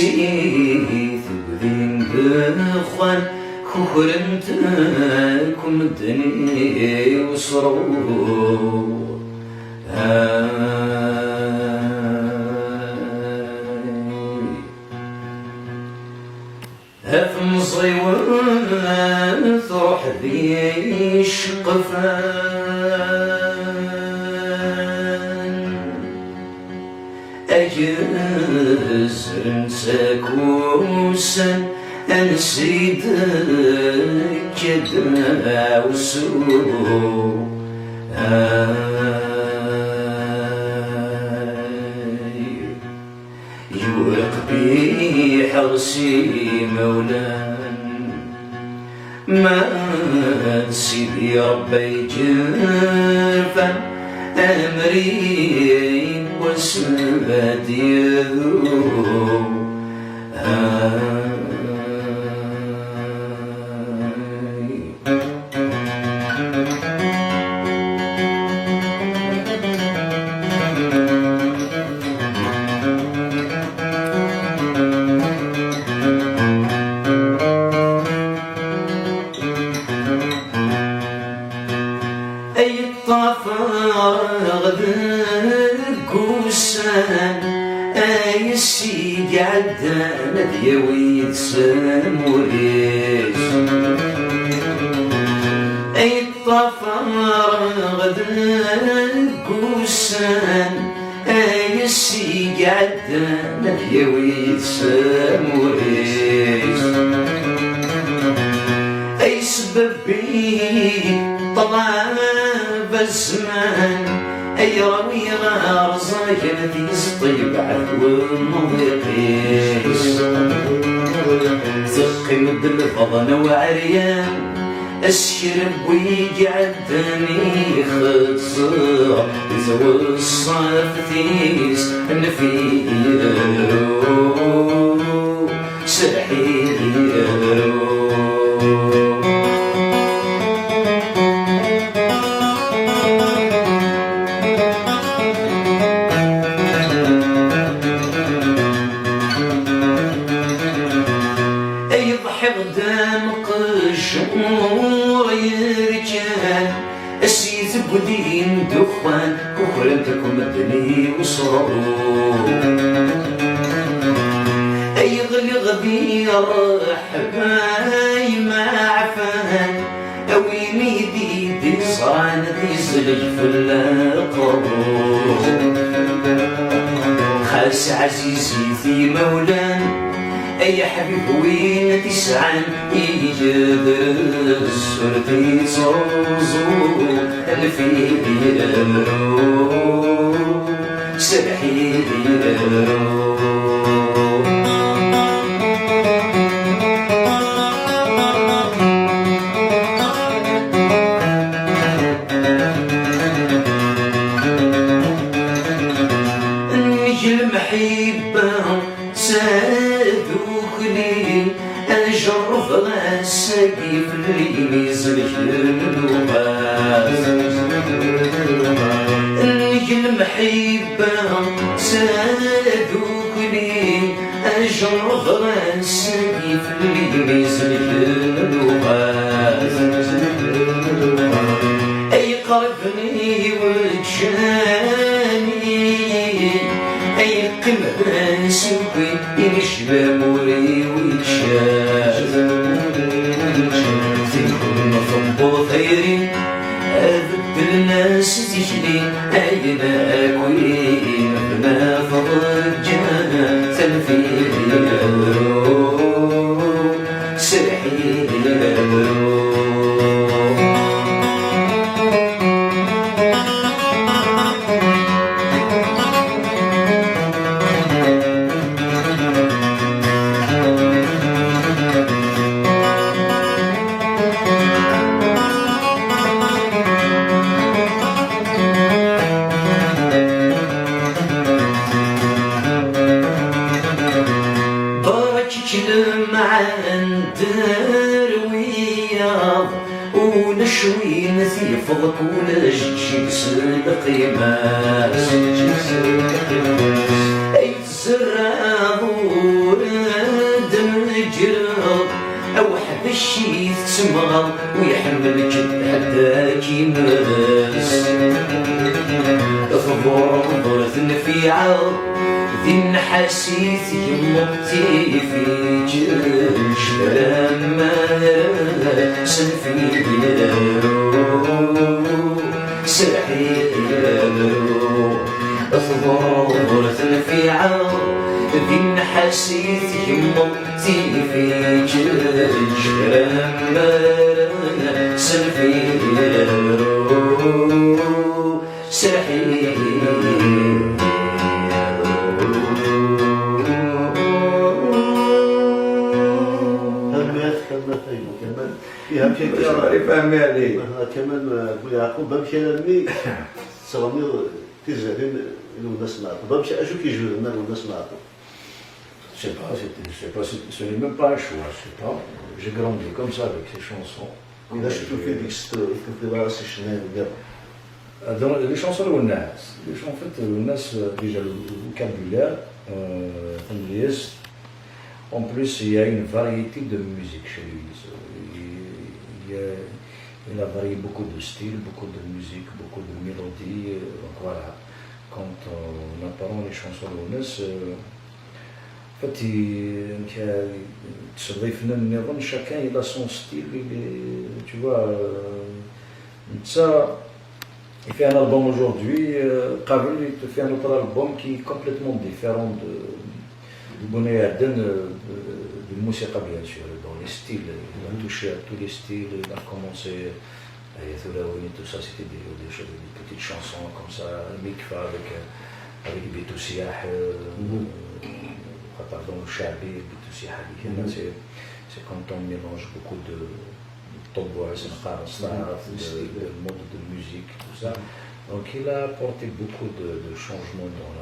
سيث بذين بخوان كوكرنتكم الدنيا وصرور هف مصيوان تروح ذي شقفان أجز انساك وسن أنسيد كدنا وسوء يورق بي حرسي مولان ما سيدي ربي جرفا أمري وسمد يذوب أي السيد عدانا ديويد سموريس أي الطفار غدا قوسان أي السيد عدانا ديويد سموريس أي سببي طلع بالزمان أي روي غارزايا في سطيب عثو المضيقيس ثقي مد الفضن وعريان أسكرب ويجعدني خصر يزوى الصافتيس نفيرو سحيرو بدين دخان كفرنتكم الدنيا وصرور أي غلي غبير حباي ما عفان أويني دي صان دي زلج في القبور خاس عزيزي في مولان أي حبيب وين تسعان يجد السردي صوزو الفيرو سبحيرو النجل محبة أجرف غاسقي في الليل يزلك للنوبات النجل محبة سادوكني أجرف غاسقي في الليل يزلك للنوبات أي قربني وجاني أي قمة سوقي ينشبه موري ويتشاف في كل فنبو خيري أذب الناس تجري أين أكوين ما فضل جانا تنفيذ سرحي ونشوي نثيف ضكونا جيكس القيمات أي تزرع ظور الشي تسمغ ويحمل جد حداك يمس ضرب نفيعة ذي النحاسيت يمطي في جرش لما سنفي سرحي ضرب نفيعة ذي النحاسيت يمطي في جرش لما سنفي سرحي فيها شيء يفهم عليه كمان أبو يعقوب بمشي لمي صرامي تزعلين الناس معطوا بمشي أشو كيجوا لنا الناس معطوا. Je sais pas, ce n'est même pas un choix, je sais pas. J'ai grandi comme ça avec ces chansons. إذا شفتوا في ديك في راس الشنان Dans les chansons de Ounas, en fait, Ounas, déjà le vocabulaire, en plus il y a une variété de musique chez lui. Il a varié beaucoup de styles, beaucoup de musique, beaucoup de mélodies. Donc voilà, quand on apprend les chansons de Ounas, en fait, chacun il a son style, tu vois. Ça, il fait un album aujourd'hui, Qabil il te fait un autre album qui est complètement différent du Bonnet Aden, du musique bien sûr, dans les styles. Il a touché à tous les styles, il a commencé, tout ça c'était des petites chansons comme ça, Mikfa avec Bitoussiah, pardon, Chabi, Bitoussiah, c'est quand on mélange beaucoup de de mode de musique, tout ça. Donc il a apporté beaucoup de changements dans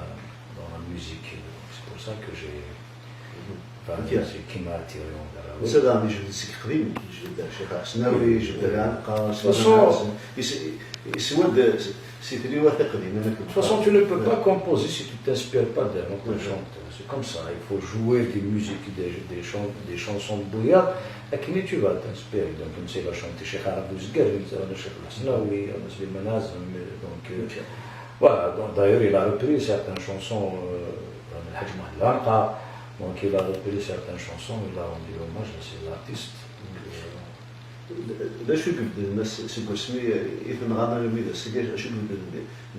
la musique. C'est pour ça que c'est qui m'a attiré envers la c'est dans les jeux de Sikrim, je Cheikh Hasnaoui, je de toute façon, tu ne peux pas composer si tu ne t'inspires pas d'un autre chanteur. C'est comme ça, il faut jouer des musiques, des chansons de Bouillard, et qui tu vas t'inspirer. Donc, on sait, il a chanté Cheikh Arabuzgar, il a Cheikh Hasnaoui, il a Slim Manazm. Donc, voilà, d'ailleurs, il a repris certaines chansons, le Hajj Mahlanqa, donc il a repris certaines chansons, il a rendu hommage à ces artistes. لا شو يبدل الناس سيكوسمي إذا غانا الميدا سيجاش شو يبدل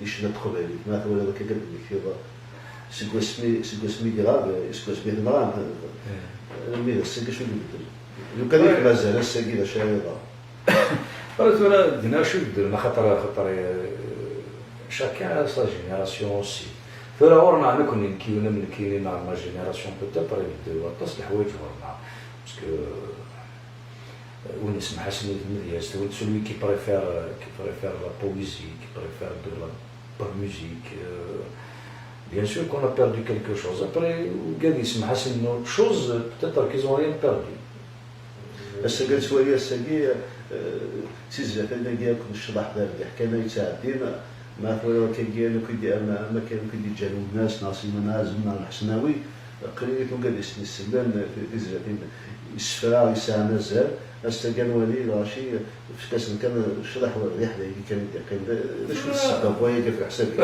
ليش ندخل عليك ما هو هذا كذا كذا سيكوسمي جراب سيكوسمي هذا الميدا سيجاش شو يبدل لو كان يحب مازال الساقي شايضة قلت أنا دنا شو يبدل خاطر chacun a sa génération aussi. فلا ورنا أنا كنا نكيونا من كينا مع جينيراسيون بتبر يبدو تصلح حوايج ورنا باسكو ونسمع حسن المذياس celui qui préfère la poésie, qui préfère de la musique. Bien sûr qu'on a perdu quelque chose. Après, قاعد يسمع حسن une autre chose, peut-être qu'ils ont rien perdu. الساقي سوالي الساقي سيزا فانا كاع كنت نشرح ذلك حكانا يتعدينا ما فولا كيجينا كيدي ما كانوا كيدي جالو الناس ناصي منازم نار الحسناوي قريت وقال يسني السلان في زرتين السفرا يسعى مازال استقال ولي راشي في كاس كان شرح الريح اللي كان شو السبب وهي كيف حسابك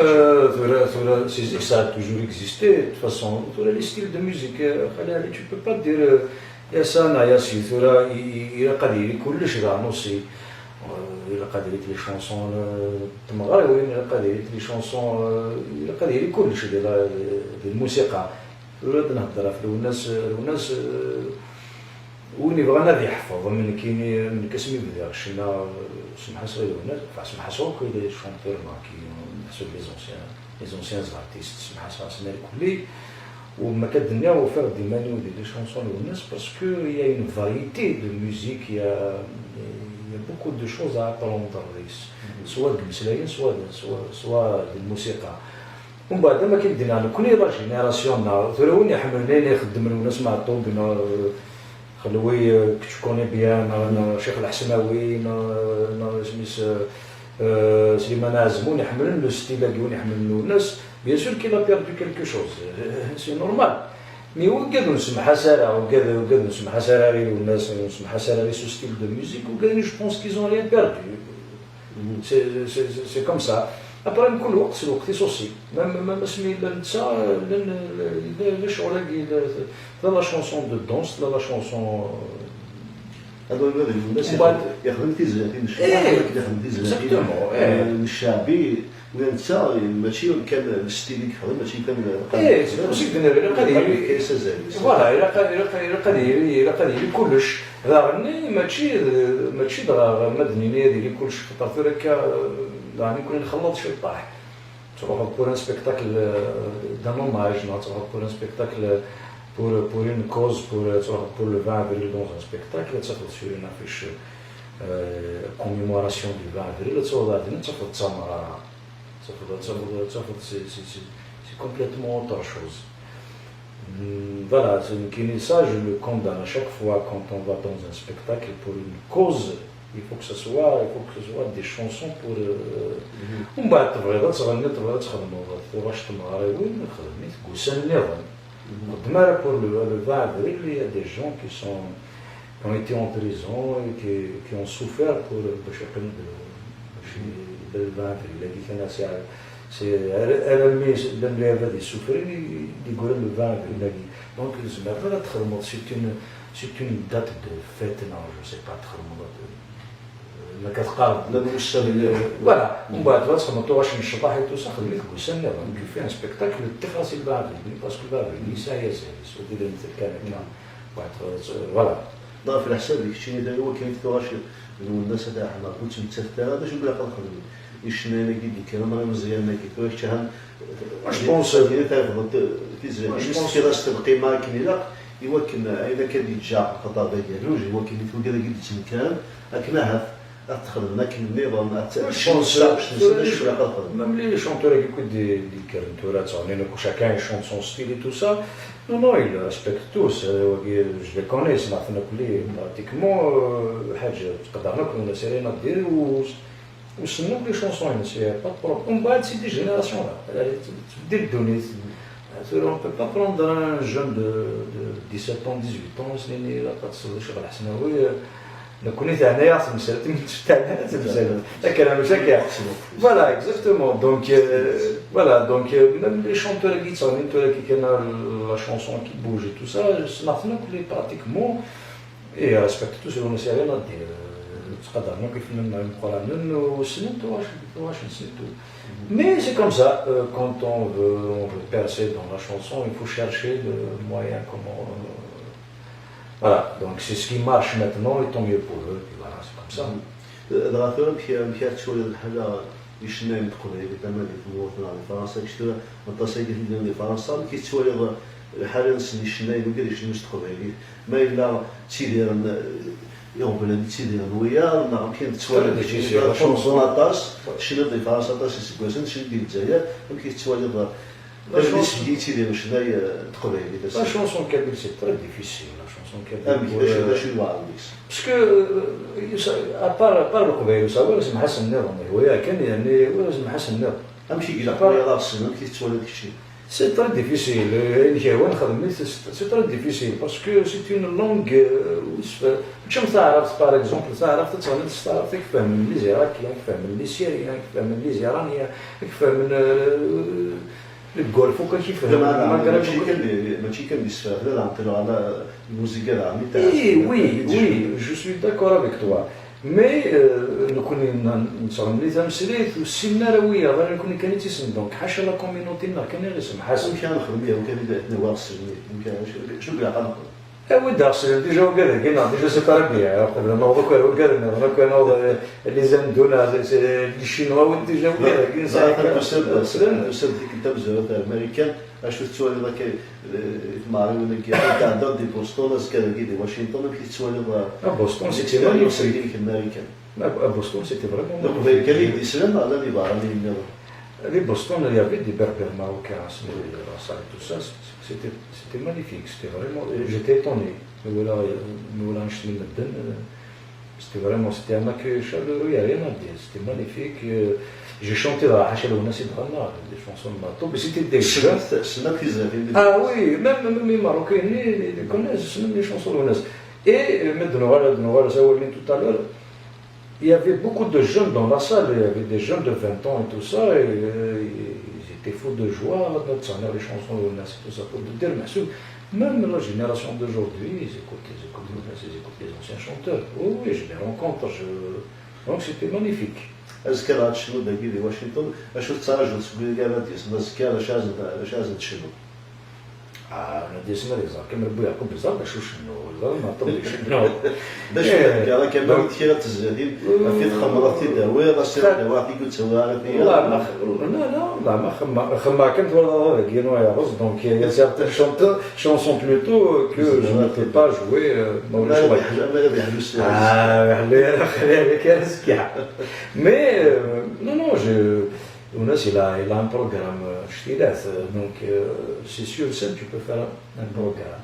ça a toujours existé de toute façon les styles de musique tu peux pas dire يا سانا يا سي ثورا إلى قدير كلش غا نصي إلى قدير لي شانسون تمغاوين إلى قدير لي شانسون إلى قدير كلش ديال الموسيقى ثورا نهضر في الناس وين يبغى نادي يحفظ من كيني من كاسمي بدا شنا سمح صغير الناس سمح صغير كي لي شونتور كي نحسب لي زونسيان ارتيست سمح صغير كلي وما كدنيا وفر ديماني ودي لي شانسون والناس باسكو il y a une variété de musique il y a beaucoup de choses à apprendre سواء المسلايين سواء الموسيقى ومن بعد ما كيدينا انا كوني راه جينيراسيون ثورا وين يحملني يخدم الناس مع الطوب خلوي كتكوني بيان شيخ الحسناوي سميس سليمان عزمون يحملن لو ستيل كيون يحملن الناس بيان سور كي لا بيردو كيلكو شوز سي نورمال مي وقادو نسمعها سارة وقادو نسمعها سارة والناس نسمعها سارة سو ستيل دو ميوزيك وقادو جو بونس كيزون ريان بيردو سي كوم سا ابري من كل وقت الوقت يسوسي ما سمي لا نتا لا شغل لا لا شونسون دو دونس لا لا شونسون هذول الناس يخدم في زيادين يخدم في زيادين الشعبي وننسى ماشي كان الستيل يخدم ماشي كان ماشي كان قدير فوالا إلا قدير كلش ظهرني ماشي دغا مدني ديري كلش خاطر هكا يعني كون نخلط شي طاح تروح بور ان سبيكتاكل دان اوماج تروح بور ان سبيكتاكل pour une cause, pour le 20 avril dans un spectacle, ça fait sur une affiche commémoration du 20 avril, c'est complètement autre chose. Voilà, ça je le condamne à chaque fois quand on va dans un spectacle pour une cause. Il faut que ce soit des chansons pour on va pour le 20 avril, il y a des gens qui ont été en prison et qui ont souffert pour le 20 avril. Elle avait souffert, ils disaient le 20 avril. Donc, c'est une date de fête, non, je ne sais pas trop. Voilà, on va voir ce qu'on entend chez Chabah et tout ça, tu fais un spectacle de Tefassil Babil, parce que Babil, ça y est, c'est au début de cette carrière. Voilà. ضاف في الحساب اللي كشيني دا هو كاين في واش الناس هذا حنا كنت متسفت هذا شو بلا قدر يشنا انا كي كلام انا مزيان ما كيفاش تهم واش بونس ديالي تاخذ في زين في راس القيمه كميله يمكن اذا كان يتجا خطابه ديالو هو كاين في كذا قلت تمكن اكنها تخدم لكن النظام même les chanteurs qui écoutent des caricatures, chacun chante son style et tout ça. Non, ils respectent tous. Je les connais, c'est pratiquement حاجة تقدرنا كنا سيرينا دير وسنوا les chansons, c'est pas de problème. On va être des générations là. Dès le donner, on ne peut pas prendre un jeune de 17 ans, 18 ans, c'est né là, pas de solution à la Hasnaoui. نكون ثانية مسألة voilà exactement donc voilà donc même les chanteurs qui sont la chanson qui bouge et tout ça c'est maintenant que les pratiquement et respectent tous les séries là تقدرنا كيف نقولنا وسنين تواش mais c'est comme ça quand on veut percer dans la chanson il faut chercher de moyens comment voilà, donc c'est ce qui marche maintenant et tant mieux pour eux, et voilà, c'est comme ça. دغاتور مشات شويه الحاجه يشنا ندخل هذيك تمام في المواطن على فرنسا كشتو التصيد ديال فرنسا كيتسوالي الحاله نسني شنا يقدر يشنا ندخل هذيك ما الا تيدير يوم بلاد تيدير ويا ما كاين تسوالي شونسون اطاس شنا دي فرنسا اطاس سيكواسن شنا ديال الجزائر كيتسوالي la chanson kabyle c'est très difficile, la chanson kabyle. Parce que, à part le Koweït, ça va, c'est Mahassan Ner, oui, c'est Mahassan Ner. C'est très difficile, c'est très difficile parce que c'est une langue. Comme ça, par exemple, ça a fait ça fait que les Irakiens, les Syriens, les Iraniens, الجولف وكل شيء ماشي كان بيستفاد عن طريق على الموسيقى العامية تاع وي جو سوي داكور افيك توا مي نكون نصرم لي تمثيلات والسنه راويه راه نكون كان تيسن دونك حاشا لا كوميونيتي كان غير اسم حسن مشى نخدم بها وكان نوار السنه شنو كاع قال ايوا داخل ديجا وقال كاين ديجا سي با بيا قبل نوض وقال نوض لي زندونا لي شينوا ديجا وقال كاين صراحه الاستاذ ديك التمزه تاع الامريكان اش تسوالي ذاك المعرض اللي كان دي بوستونس كان كي دي واشنطن كيتسوالي بوسطون سيتي مانيفيك الامريكان بوسطون سيتي فريمون كان اللي يسلم على اللي بارا les Boston, il y avait des berbères marocains à ça et tout ça, c'était magnifique, c'était vraiment, j'étais étonné. C'était vraiment, c'était un accueil chaleureux, il n'y a rien à dire, c'était magnifique. j'ai chanté dans la Hachel ou Nassid Rana, des chansons de Mato, mais c'était des jeunes. Ah oui, même les Marocains, ils connaissent même les chansons de Nas. Et maintenant, tout à l'heure, il y avait beaucoup de jeunes dans la salle, il y avait des jeunes de 20 ans et tout ça, et ils étaient fous de joie, notre sonneur, les chansons de Nas et tout ça, pour le dire, mais même la génération d'aujourd'hui, ils écoutent les anciens chanteurs. Oh, oui, je les rencontre, donc c'était magnifique. أذكر هذا الشنو باقي في واشنطن أشوف تراجل سبيل قامت يسمى أذكر لشازن تشنو. أنا ديسنا رزق كم ربي يعقوب رزق شو شنو ما طبيعي شنو. باش قال كمان كثير تزادين في خمرات دواء راس دواء في قلت سواء لا ما خما كنت ولا كينو يا رز donc il y a certaines chansons plutôt que je ne peux pas jouer ما بيحلوش mais non il a un programme donc c'est sûr ça tu peux faire un programme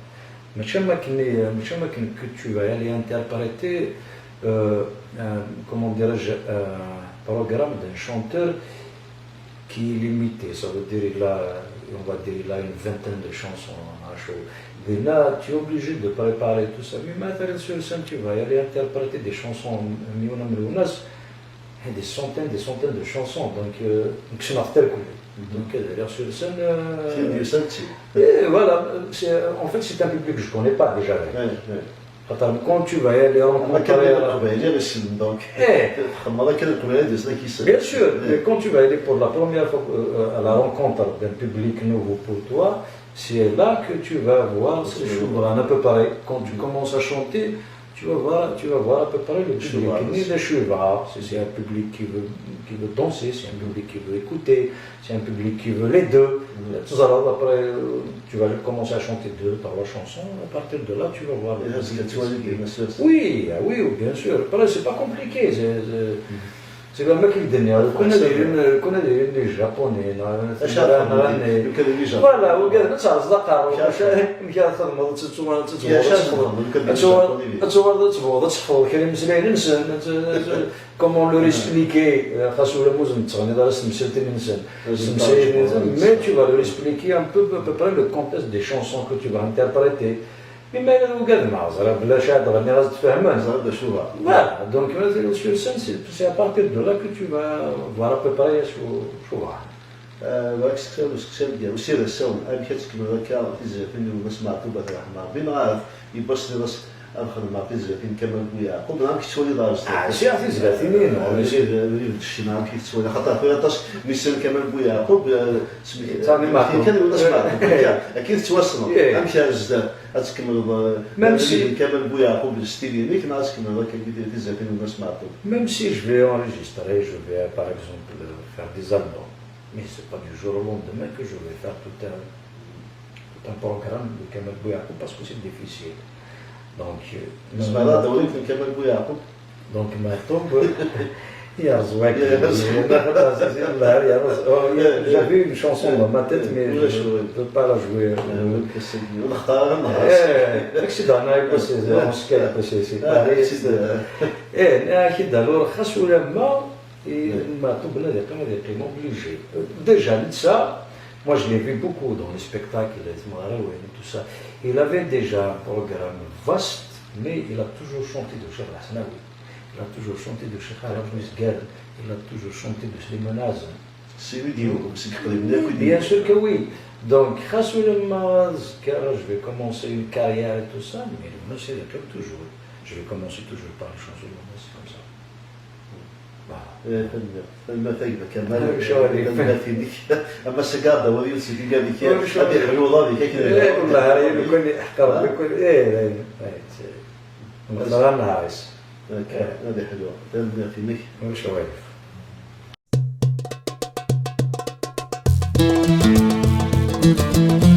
mais que tu vas aller interpréter comment dirais-je un programme d'un chanteur qui est limité, ça veut dire on va dire il a une vingtaine de chansons à chaud. Et là, tu es obligé de préparer tout ça. Mais maintenant sur scène, tu vas aller interpréter des chansons, des centaines de chansons. Donc, c'est donc d'ailleurs sur scène. Et voilà, en fait, c'est un public que je ne connais pas déjà. Quand tu vas aller rencontrer. Bien sûr, mais quand tu vas aller pour la première fois à la rencontre d'un public nouveau pour toi, c'est là que tu vas voir ces choses. Un peu pareil, quand tu commences à chanter, tu vas voir à peu près le public. C'est un public qui veut danser, c'est un public qui veut écouter, c'est un public qui veut les deux. Alors après, tu vas commencer à chanter 2-3 chansons, à partir de là, tu vas voir les deux. Oui, bien sûr. C'est pas compliqué. C'est comme qui le dit, on connaît des japonais, voilà, وقال نتاع الزقار تصفوا كلمة زين نسن comment leur expliquer خاصو ولا موزن تغني دار سمسلتين نسن mais tu vas leur expliquer un peu à peu près le contexte des chansons que tu vas interpréter. بما أنه قد معذرة بلا شاد غني غاز تفهمان voilà donc sur scène c'est à partir de là que tu vas voir à peu près شو واك سكتال ديال وسير السون ابي كتكمل هكا فين نسمع طوبه الرحمه بين عارف يبص لي راس اخر ما فين كمان ويا قبل ما كتولي دار شي عرفتي 30 ولا شي شي نهار كيتولي خاطر فيها طاش ميسن كمان بويا قبل ثاني ما كان نسمع اكيد توصلوا امشي الزاد اتكمل ميمسي كمان بويا قبل ستيلي ميك ناس كنا هكا في زيتين ونسمع même si je vais enregistrer je vais par exemple faire des albums. Mais ce n'est pas du jour au lendemain que je vais faire tout un programme de Kamal Bouyakoub parce que c'est difficile. Donc, j'avais une chanson dans ma tête, mais je ne peux pas la jouer. Et Matou Bladé obligé. Déjà, ça, moi je l'ai vu beaucoup dans les spectacles, tout ça. Il avait déjà un programme vaste, mais il a toujours chanté de Cheikh Hasnaoui, il a toujours chanté de Cheikh Arab Misgad, il a toujours chanté de Slimane Azam. Bien sûr que oui. Donc, je vais commencer une carrière et tout ça, mais le c'est comme toujours. Je vais commencer toujours par les chansons de Monas, comme ça. المثيبة كمان فما فينيك أما سجادة وليس في جابك هذه حلوة هذه كذا والله هاي بكون احترم بكون مثلا عايز هذه حلوة فما فينيك وش واقف thank you